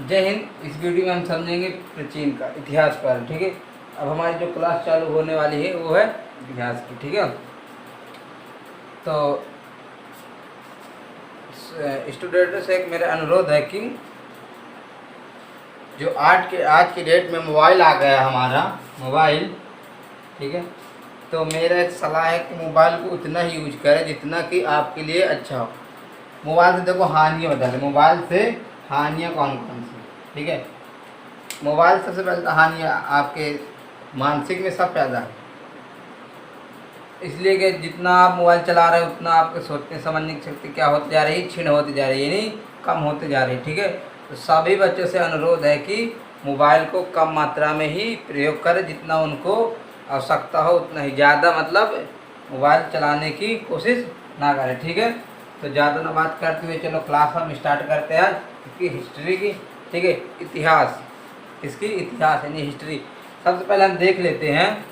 जय हिंद। इस वीडियो में हम समझेंगे प्राचीन का इतिहास पर। ठीक है, अब हमारी जो क्लास चालू होने वाली है वो है इतिहास की। ठीक है, तो स्टूडेंट्स से एक मेरा अनुरोध है कि जो आज की डेट में मोबाइल आ गया हमारा मोबाइल, ठीक है, तो मेरा एक सलाह है कि मोबाइल को उतना ही यूज करें जितना कि आपके लिए अच्छा हो। मोबाइल से देखो हानियाँ बता दें, मोबाइल से हानियाँ कौन कौन सी। ठीक है, मोबाइल सबसे पहले तो हानियाँ आपके मानसिक में सब पैदा है, इसलिए कि जितना आप मोबाइल चला रहे हो उतना आपके सोचने समझने की शक्ति क्या होती जा रही है, क्षीण होती जा रही है, यानी कम होते जा रही है। ठीक है, तो सभी बच्चों से अनुरोध है कि मोबाइल को कम मात्रा में ही प्रयोग करें, जितना उनको आवश्यकता हो उतना ही, ज़्यादा मतलब मोबाइल चलाने की कोशिश ना करें। ठीक है, तो ज़्यादा ना बात करते हुए चलो क्लास हम स्टार्ट करते हैं आज इसकी हिस्ट्री की। ठीक है, इतिहास, इसकी इतिहास यानी हिस्ट्री। सबसे पहले हम देख लेते हैं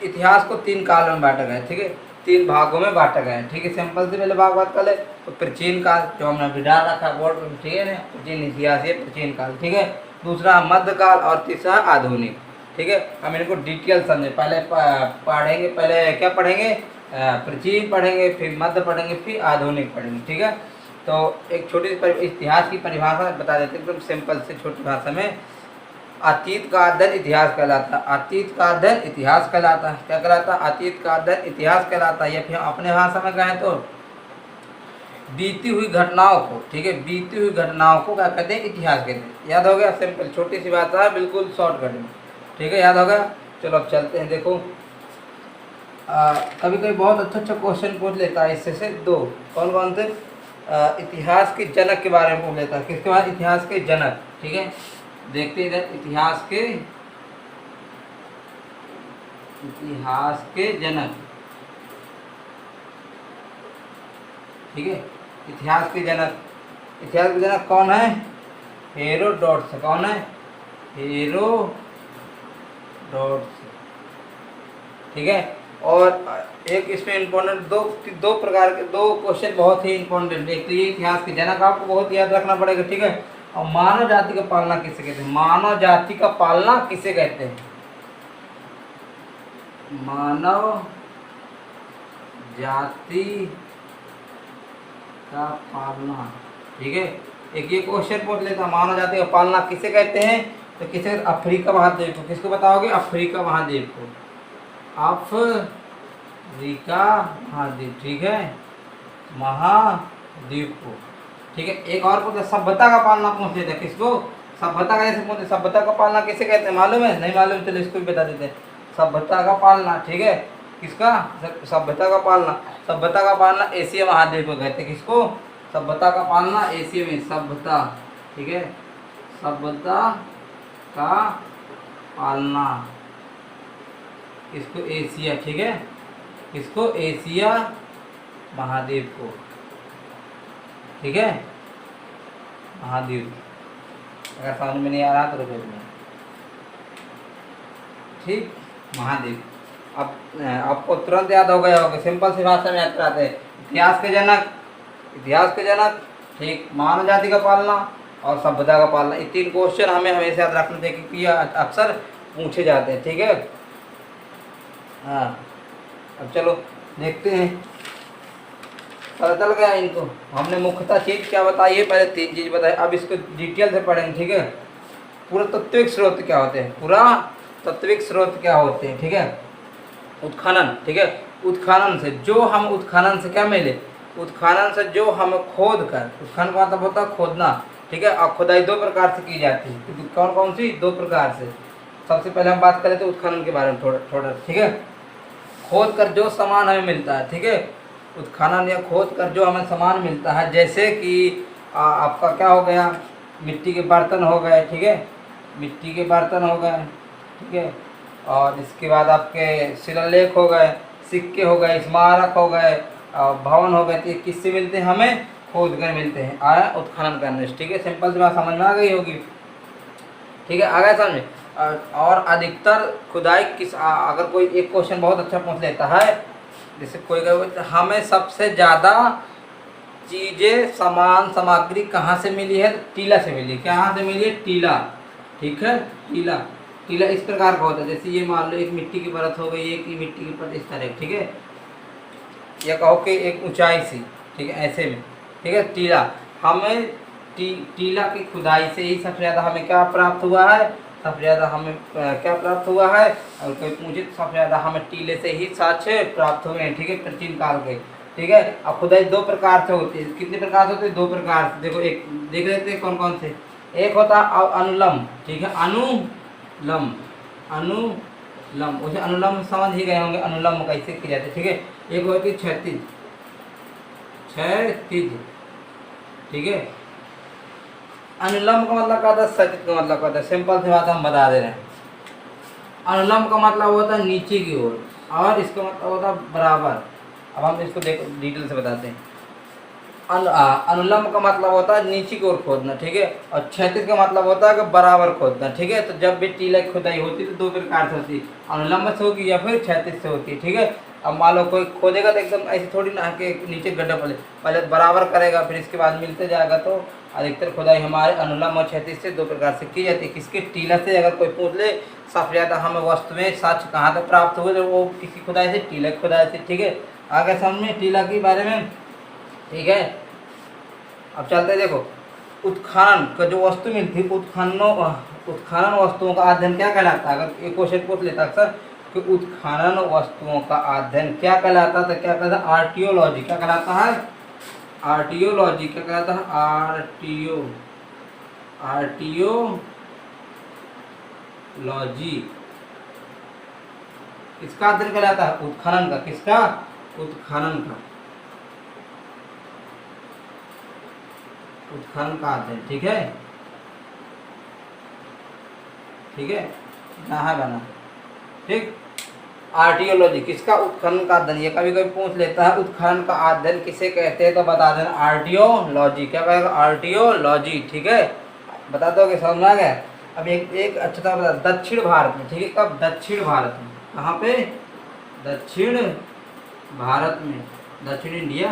इतिहास को तीन काल में बांटा गया है। ठीक है, तीन भागों में बांटा गया है। ठीक है, सिंपल से पहले भाग बात कर ले तो प्राचीन काल, जो हमने अभी डाल रखा बोर्ड में, ठीक है ना, प्राचीन इतिहास है प्राचीन काल। ठीक है, दूसरा मध्यकाल और तीसरा आधुनिक। ठीक है, हम इनको डिटेल समझे, पहले पढ़ेंगे, पहले क्या पढ़ेंगे, प्राचीन पढ़ेंगे, फिर मध्य पढ़ेंगे, फिर आधुनिक पढ़ेंगे। ठीक है, तो एक छोटी सी इतिहास की परिभाषा बता देते हैं एकदम सिंपल से छोटी भाषा में। अतीत का अध्ययन इतिहास कहलाता है। अतीत का अध्ययन इतिहास कहलाता है। क्या कहलाता है? अतीत का अध्ययन इतिहास कहलाता है। या फिर अपने भाषा में कहें तो बीती हुई घटनाओं को, ठीक है, बीती हुई घटनाओं को क्या कहते हैं? इतिहास कहते हैं। याद हो गया? सिंपल छोटी सी बात है, बिल्कुल शॉर्टकट में। ठीक है, याद हो गया? चलो अब चलते हैं। देखो कभी कभी बहुत अच्छा क्वेश्चन पूछ लेता है इससे से दो। कौन कौन से? इतिहास के जनक के बारे में पूछ लेता है। किसके बारे? इतिहास के जनक। ठीक है, देखते इधर इतिहास के जनक। ठीक है, इतिहास के जनक कौन है? हेरोडोटस। कौन है? हेरोडोटस। ठीक है, और एक इसमें इम्पोर्टेंट दो प्रकार के दो क्वेश्चन बहुत ही इम्पोर्टेंट। एक तो ये इतिहास के जनक आपको बहुत याद रखना पड़ेगा। ठीक है, और मानव जाति का पालना किसे कहते हैं? मानव जाति का पालना किसे कहते हैं? मानव जाति का पालना। ठीक है, एक ये क्वेश्चन पूछ लेता है, मानव जाति का पालना किसे कहते हैं? तो किसे? अफ्रीका महाद्वीप को। किसको बताओगे? अफ्रीका महाद्वीप को। अफ्रीका महाद्वीप। ठीक है, महाद्वीप को। ठीक है, एक और पूछते सभ्यता का पालना पूछ लेते हैं। किसको? सभ्यता का। जैसे पूछते सभ्यता का पालना किसे कहते हैं? मालूम है? नहीं मालूम? चलो इसको भी बता देते हैं। सभ्यता का पालना। ठीक है, किसका? सभ्यता का पालना एशिया महाद्वीप को कहते हैं। किसको? सभ्यता का पालना एशिया में। सभ्यता। ठीक है, सभ्यता का पालना इसको एशिया। ठीक है, इसको एशिया महाद्वीप को। ठीक है, महाद्वीप। अगर समझ में नहीं आ रहा तो रुको में। ठीक, महाद्वीप। अब आपको तुरंत याद हो गया होगा, सिंपल सी भाषा में याद कराते हैं। इतिहास के जनक, ठीक, मानव जाति का पालना और सभ्यता का पालना। ये तीन क्वेश्चन हमें हमेशा याद रखना चाहिए क्योंकि ये अक्सर पूछे जाते हैं। ठीक है, हाँ, अब चलो देखते हैं। पता चल गया इनको। हमने मुख्यतः चीज़ क्या बताई है? पहले तीन चीज़ बताई, अब इसको डिटेल से पढ़ेंगे। ठीक है, पुरातात्विक स्रोत क्या होते हैं? पुरातात्विक स्रोत क्या होते हैं? ठीक है, उत्खनन। ठीक है, उत्खनन से क्या मिले? उत्खनन से जो हम खोद कर, उत्खनन का मतलब होता है खोदना। ठीक है, और खुदाई दो प्रकार से की जाती है। कौन कौन सी? दो प्रकार से। सबसे पहले हम बात करें तो उत्खनन के बारे में थोड़ा। ठीक है, खोद कर जो सामान हमें मिलता है। ठीक है, उत्खनन या खोद कर जो हमें सामान मिलता है, जैसे कि आपका क्या हो गया? मिट्टी के बर्तन हो गए। ठीक है, मिट्टी के बर्तन हो गए। ठीक है, और इसके बाद आपके शिलालेख हो गए, सिक्के हो गए, स्मारक हो गए, भवन हो गए। तो ये किससे मिलते हैं? हमें खोद कर मिलते हैं, आया उत्खनन करने से। ठीक है, सिंपल सी बात समझ में आ गई होगी। ठीक है, आ गया समझ में? और अधिकतर खुदाई किस अगर कोई एक क्वेश्चन बहुत अच्छा पूछ लेता है, जैसे कोई हमें सबसे ज़्यादा चीजें सामान सामग्री कहाँ से मिली है? तो टीला से मिली है। कहाँ से मिली है? टीला। ठीक है, टीला। टीला इस प्रकार का होता है, जैसे ये मान लो एक मिट्टी की परत हो गई, एक की मिट्टी की परत इस तरह, ठीक है, या कहो कि एक ऊंचाई सी, ठीक है, ऐसे में, ठीक है। टीला हमें टीला की खुदाई से ही सबसे ज़्यादा हमें क्या प्राप्त हुआ है? सबसे ज़्यादा हमें क्या प्राप्त हुआ है? और कोई पूछे तो सबसे ज़्यादा हमें टीले से ही साक्ष्य प्राप्त हुए हैं, ठीक है, प्राचीन काल के। ठीक है, अब खुदाई दो प्रकार से होती है। कितने प्रकार से होती है? दो प्रकार से। देखो, एक देख लेते हैं कौन कौन से। एक होता है अनुलम, ठीक है, अनुलम, अनुलम, उसे अनुलम समझ ही गए होंगे, अनुलम कैसे किया जाते, ठीक है। एक होती है क्षैतिज, क्षैतिज, ठीक है। अनुलम का मतलब क्या होता है? क्षैतिज का मतलब क्या होता है? सिंपल सी बात हम बता दे रहे हैं। अनुलम का मतलब होता है नीचे की ओर, और इसका मतलब होता है बराबर। अब हम इसको देखो डिटेल से बताते हैं। अनुलम का मतलब होता है नीचे की ओर खोदना, ठीक है, और क्षैतिज का मतलब होता है कि बराबर खोदना, ठीक है। तो जब भी टीला की खुदाई होती है तो दो प्रकार से होती है, अनुलंब से होगी या फिर क्षैतिज से होती है, ठीक है। अब मान लो कोई खोदेगा तो एकदम ऐसे थोड़ी ना कि नीचे गड्ढा पड़े, पहले बराबर करेगा, फिर इसके बाद मिलते जाएगा। तो अधिकतर खुदाई हमारे अनुलंब और क्षैतिज से दो प्रकार से की जाती है। किसके? टीला से। अगर कोई पूछ ले सबसे ज़्यादा हमें वस्तुएं साक्ष्य कहाँ तक प्राप्त हुए, तो वो किसी खुदाई से? टीला की खुदाई से, ठीक है। आगे समझ में टीला के बारे में, ठीक है। अब चलते देखो, उत्खनन का जो वस्तु मिलती है, उत्खनन वस्तुओं का अध्ययन क्या कहलाता है? अगर एक क्वेश्चन पूछ लेता अक्सर कि उत्खनन वस्तुओं का अध्ययन क्या कहलाता है, तो क्या कहलाता है? आर्टियोलॉजी। क्या कहलाता है? आर्टियोलॉजी। क्या कहलाता है? आर्टियोलॉजी। किसका अध्ययन कहलाता है? उत्खनन का। किसका? उत्खनन का, उत्खनन का अध्ययन, ठीक है, ठीक है, कहाँ बना, ठीक। आर्टियोलॉजी किसका? उत्खनन का अध्ययन। ये कभी कभी पूछ लेता है उत्खनन का अध्ययन किसे कहते हैं, तो बता देना आर्टियोलॉजी। क्या कहेगा? आर्टियोलॉजी, ठीक है, बता दोगे, समझ में आ गया। अब एक अच्छा था बता, दक्षिण भारत में, ठीक है, कब? दक्षिण भारत में। कहाँ पे? दक्षिण भारत में, दक्षिण इंडिया,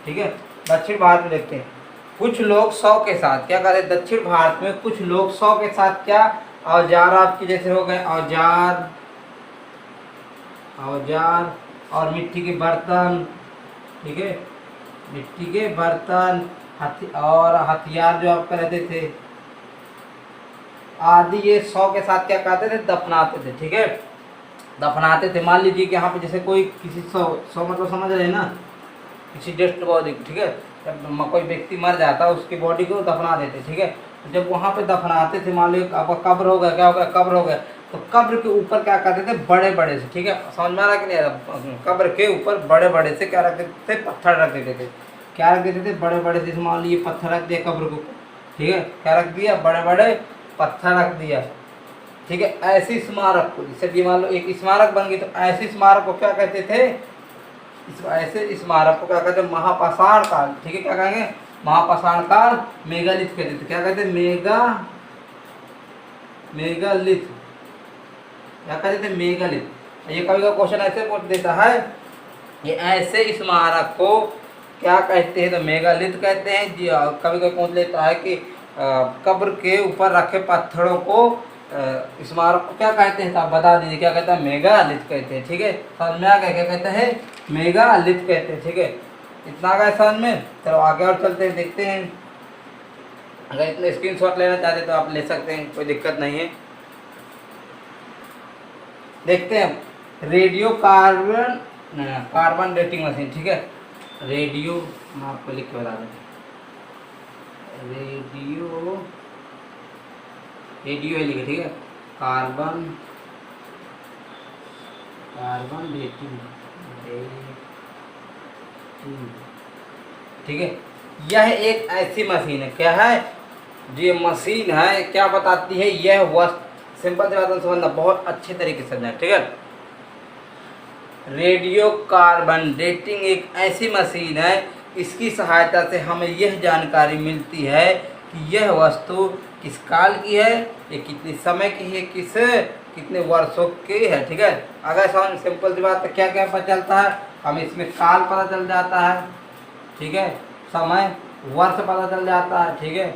ठीक है, दक्षिण भारत में। देखते हैं, कुछ लोग 100 के साथ क्या कहते हैं? दक्षिण भारत में कुछ लोग 100 के साथ क्या औजार आपके जैसे हो गए, औजार, औजार और मिट्टी के बर्तन, ठीक है, मिट्टी के बर्तन, और हथियार जो आपका रहते थे आदि, ये 100 के साथ क्या कहते थे? दफनाते थे, ठीक है, दफनाते थे। मान लीजिए कि यहाँ पे जैसे कोई किसी 100 मतलब समझ रहे हैं ना, किसी डेड बॉडी को, ठीक है, जब कोई व्यक्ति मर जाता है उसकी बॉडी को दफना देते, ठीक है। तो जब वहाँ पे दफनाते थे, मान लो आपका कब्र हो गया, क्या हो गया? कब्र हो गया, तो कब्र के ऊपर क्या करते थे? बड़े बड़े से, ठीक है, समझ में आ रहा कि नहीं आ रहा? कब्र के ऊपर बड़े बड़े से क्या रख देते थे? पत्थर रख देते थे। क्या रख देते थे? बड़े बड़े से। मान लीजिए पत्थर रख दिया कब्र के ऊपर, ठीक है, क्या रख दिया? बड़े बड़े पत्थर रख दिया, ठीक है। ऐसी स्मारक को, जैसे मान लो एक स्मारक बन गई, तो ऐसी स्मारक को क्या कहते थे? ऐसे स्मारक को क्या कहते हैं? महापाषाण काल, ठीक है, क्या कहेंगे? महापाषाण काल, मेगालिथ कहते थे। क्या कहते हैं? मेगालिथ, क्या कहते थे? मेगालिथ। ये कभी का क्वेश्चन ऐसे पूछ देता है, ये ऐसे स्मारक को क्या कहते हैं? तो मेगालिथ कहते हैं जी। कभी कभी पूछ लेता है कि कब्र के ऊपर रखे पत्थरों को स्मारक को क्या कहते हैं? तो आप बता दीजिए, क्या कहते हैं? मेगालिथ कहते हैं, ठीक है, समझ में आ गया? क्या कहते हैं? मेगालिथ कहते हैं, ठीक है। इतना आ गया समझ में? चलो आगे और चलते हैं, देखते हैं। अगर इतना स्क्रीनशॉट लेना चाहते तो आप ले सकते हैं, कोई दिक्कत नहीं है। देखते हैं रेडियो कार्बन डेटिंग मशीन, ठीक है, रेडियो, मैं आपको लिख के बता दूँ, रेडियो है लिखे, ठीक है, कार्बन डेटिंग, ठीक है। यह एक ऐसी मशीन है, क्या है? ये मशीन है, क्या बताती है? यह वस्तु, सिंपल से बात समझना, बहुत अच्छे तरीके से समझना, ठीक है। रेडियो कार्बन डेटिंग एक ऐसी मशीन है, इसकी सहायता से हमें यह जानकारी मिलती है कि यह वस्तु किस काल की है, ये कितने समय की है, कितने वर्षों की है, ठीक है। अगर समझ, सिंपल सी बात है, क्या क्या पता चलता है हमें? इसमें काल पता चल जाता है, ठीक है, समय, वर्ष पता चल जाता है। ठीक है,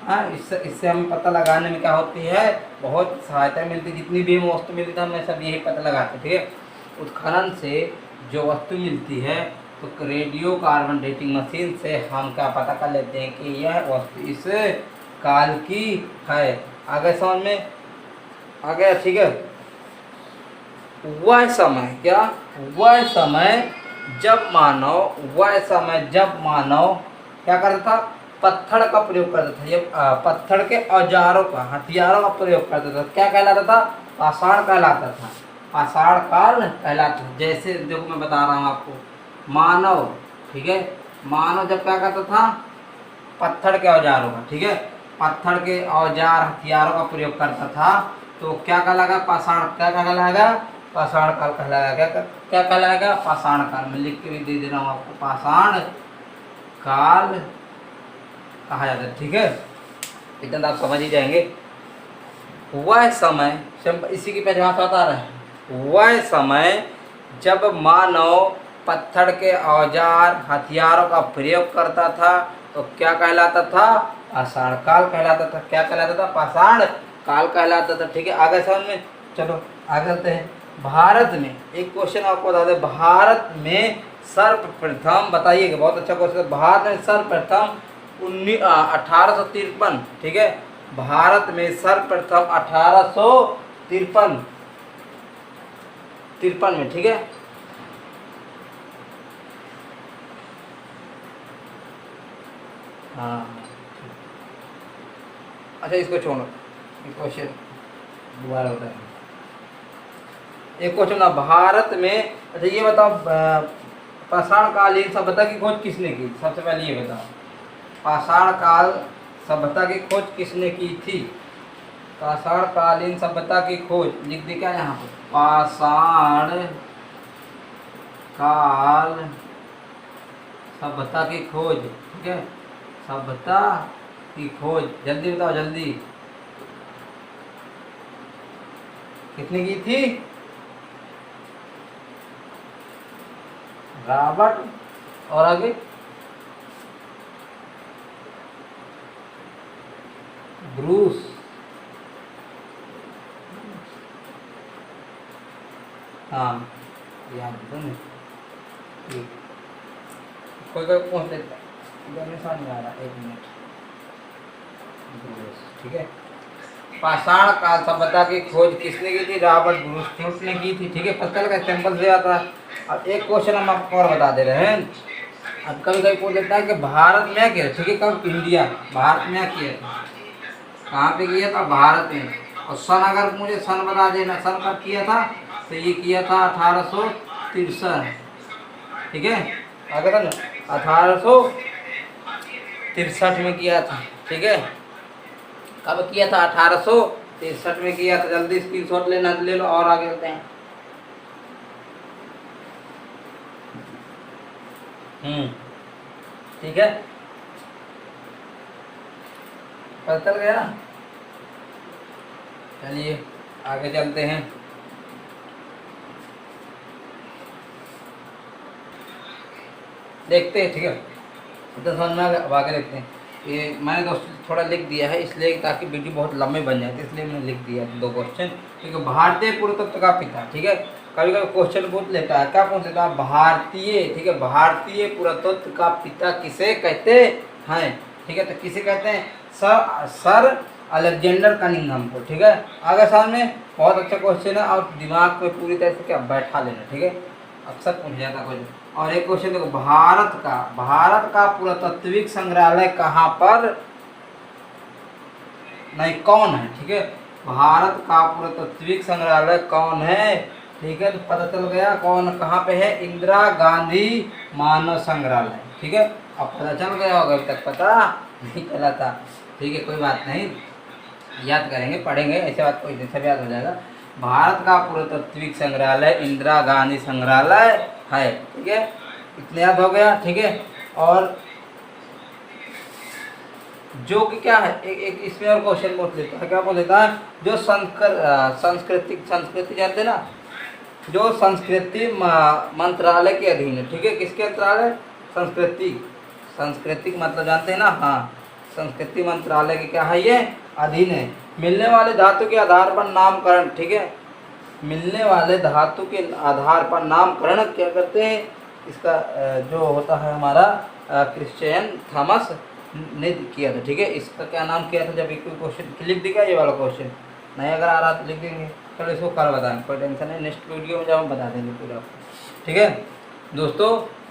हाँ, इससे हमें पता लगाने में क्या होती है, बहुत सहायता मिलती है। जितनी भी हमें वस्तु मिलती है हमें सब यही पता लगाते हैं। ठीक है, उत्खनन से जो वस्तु मिलती है तो रेडियो कार्बन डेटिंग मशीन से हम क्या पता कर लेते हैं कि यह वस्तु इस काल की है। आगे समझ में आ गया? ठीक है, वह समय क्या, वह समय जब मानव क्या करता था, पत्थर का प्रयोग करता था। ये पत्थर के औजारों का, हथियारों का प्रयोग करता था। क्या कहलाता था? पाषाण कहलाता था, पाषाण काल कहलाता था। जैसे देखो मैं बता रहा हूँ आपको, मानव, ठीक है, मानव जब क्या करता था, पत्थर के औजारों का, ठीक है, पत्थर के औजार हथियारों का प्रयोग करता था, तो क्या कहलाएगा? पाषाण, क्या कहलाएगा? पाषाण काल कहलाएगा। क्या कहलाएगा? पाषाण काल। मैं लिख के भी दे रहा हूँ आपको, पाषाण काल कहा जाता है। ठीक है, इतना आप समझ ही जाएंगे। वह समय, इसी की पहचान बता रहे हैं, वह समय जब मानव पत्थर के औजार हथियारों का प्रयोग करता था तो क्या कहलाता था? पाषाण काल कहलाता था। क्या कहलाता था? पाषाण काल कहलाता था। ठीक है, आगे समझ में, चलो आगे चलते हैं। भारत में एक क्वेश्चन आपको बता दें, भारत में सर्वप्रथम, बताइएगा, बहुत अच्छा क्वेश्चन। भारत में सर्वप्रथम 1853, ठीक है, भारत में सर्वप्रथम 1853 में, ठीक है, हाँ, अच्छा इसको छोड़ो, क्वेश्चन दोबारा होता है। एक क्वेश्चन ना, भारत में, अच्छा ये बताओ, पाषाण कालीन सभ्यता की खोज किसने की? सबसे पहले ये बताओ, पाषाण काल सभ्यता की खोज किसने की थी? पाषाण कालीन सभ्यता की खोज लिख दी क्या यहाँ पे? पाषाण काल सभ्यता की खोज, ठीक है, सभ्यता की खोज, जल्दी बताओ जल्दी, कितने की थी? रॉबर्ट, और आगे ब्रूस, हाँ याद दो नहीं, कोई पहुँच लेता नहीं आ रहा, 1 मिनट, ठीक है। पाषाण काल सभ्यता की खोज किसने की थी? रॉबर्ट ब्रूस ने की थी। ठीक है, पता लगा, सैंपल से आता है। अब एक क्वेश्चन हम आपको और बता दे रहे हैं। अब कभी कभी पूछ लेता है कि भारत में किया, ठीक है, कब? इंडिया, भारत में किया था, कहाँ पे किया था? भारत में। और सन, अगर मुझे सन बता देना, सन कब किया था? तो ये किया था 1863, ठीक है, अगर 1863 में किया था। ठीक है, कब किया था? 1863 में किया था। जल्दी स्क्रीनशॉट लेना ले लो और आगे चलते हैं। ठीक है, पता चल गया। चलिए आगे चलते हैं। देखते हैं, ठीक है, तो समझ में अब आगे देखते हैं। ये मैंने दोस्तों थोड़ा लिख दिया है इसलिए, ताकि वीडियो बहुत लंबे बन जाए, इसलिए मैंने लिख दिया 2 क्वेश्चन। ठीक है, भारतीय पुरातत्व का पिता, ठीक है, कभी कभी क्वेश्चन पूछ लेता है, क्या पूछ लेता है? भारतीय, ठीक है, भारतीय पुरातत्व का पिता किसे कहते हैं? ठीक है, तो किसे कहते हैं? सर अलेक्जेंडर कनिंघम को। ठीक है, आगे सामने बहुत अच्छा क्वेश्चन है, और दिमाग में पूरी तरह से क्या बैठा लेना। ठीक है, अक्सर पूछ जाता क्वेश्चन। और एक क्वेश्चन देखो, भारत का पुरातात्विक संग्रहालय कहाँ पर, नहीं कौन है? ठीक है, भारत का पुरातात्विक संग्रहालय कौन है? ठीक है, तो पता चल गया कौन, कहाँ पे है? इंदिरा गांधी मानव संग्रहालय। ठीक है, अब पता चल गया होगा, अभी तक पता नहीं चला था। ठीक है, कोई बात नहीं, याद करेंगे, पढ़ेंगे, ऐसे बात कोई नहीं, सब याद हो जाएगा। भारत का पुरातात्विक संग्रहालय इंदिरा गांधी संग्रहालय है। ठीक है, इतना याद हो गया। ठीक है, और जो कि क्या है, एक इसमें और क्वेश्चन पूछ लेता है, क्या पूछ लेता है? जो संस्कृति जानते ना, जो संस्कृति मंत्रालय के अधीन है। ठीक है, किसके मंत्रालय? सांस्कृतिक मतलब जानते हैं ना, हाँ, संस्कृति मंत्रालय के क्या है, ये अधीन है। मिलने वाले धातु के आधार पर नामकरण, ठीक है, मिलने वाले धातु के आधार पर नामकरण क्या करते हैं, इसका जो होता है हमारा क्रिश्चियन थॉमस ने किया था, ठीक है। इसका क्या नाम किया था, जब एक क्वेश्चन लिख देगा ये वाला क्वेश्चन, नहीं अगर आ रहा तो लिख देंगे, चलो इसको कल बताएंगे, कोई टेंशन नहीं, नेक्स्ट वीडियो में जब हम बता देंगे पूरा आपको, ठीक है। दोस्तों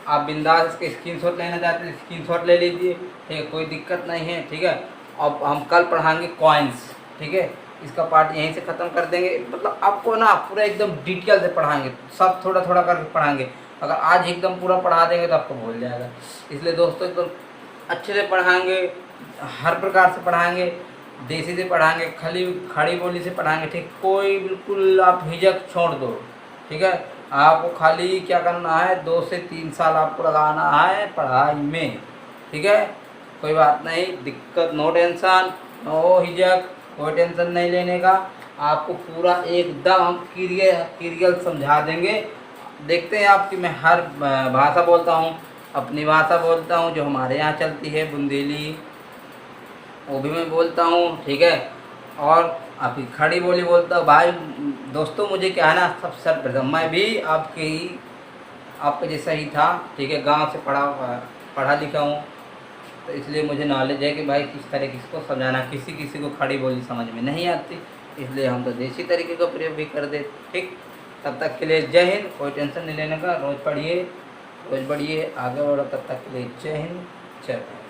आप बिंदास इसके स्क्रीनशॉट लेना चाहते हैं स्क्रीनशॉट ले लीजिए, ठीक है, कोई दिक्कत नहीं है, ठीक है। अब हम कल पढ़ाएंगे कॉइन्स, ठीक है, इसका पार्ट यहीं से ख़त्म कर देंगे, मतलब आपको ना पूरा एकदम डिटेल से पढ़ाएंगे, सब थोड़ा थोड़ा करके पढ़ाएंगे। अगर आज एकदम पूरा पढ़ा देंगे तो आपको भूल जाएगा, इसलिए दोस्तों एकदम अच्छे से पढ़ाएंगे, हर प्रकार से पढ़ाएंगे, देसी से पढ़ाएंगे, खाली खड़ी बोली से पढ़ाएंगे, ठीक, कोई बिल्कुल आप हिचक छोड़ दो, ठीक है। आपको खाली क्या करना है, 2 से 3 साल आपको लगाना है पढ़ाई में, ठीक है। कोई बात नहीं, दिक्कत, नो टेंशन, नो हिचक, कोई टेंशन नहीं लेने का, आपको पूरा एकदम हम क्लियर समझा देंगे। देखते हैं आप कि मैं हर भाषा बोलता हूँ, अपनी भाषा बोलता हूँ जो हमारे यहाँ चलती है बुंदेली, वो भी मैं बोलता हूँ, ठीक है, और आपकी खड़ी बोली बोलता हूँ। भाई दोस्तों मुझे क्या है ना, सब सर्वप्रथम मैं भी आपके जैसा ही था, ठीक है, गांव से पढ़ा लिखा हूँ, तो इसलिए मुझे नॉलेज है कि भाई किस तरह किसको समझाना, किसी को खड़ी बोली समझ में नहीं आती, इसलिए हम तो देसी तरीके का प्रयोग भी कर देते, ठीक। तब तक के लिए जय हिंद, कोई टेंशन नहीं लेने का, रोज़ पढ़िए, आगे बढ़ो, तब तक के लिए जय हिंद, जय भारत।